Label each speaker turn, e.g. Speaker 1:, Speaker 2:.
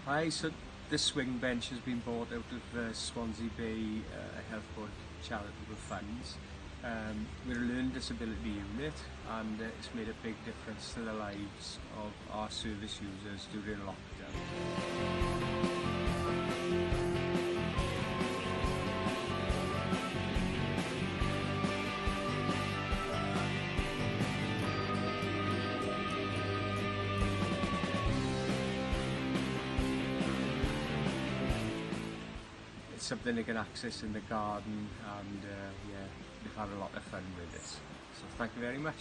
Speaker 1: Hi, so this swing bench has been bought out of Swansea Bay Health Board charitable funds. We're a learning disability unit, and it's made a big difference to the lives of our service users during lockdown. It's something they can access in the garden, and yeah, they've had a lot of fun with it. So thank you very much.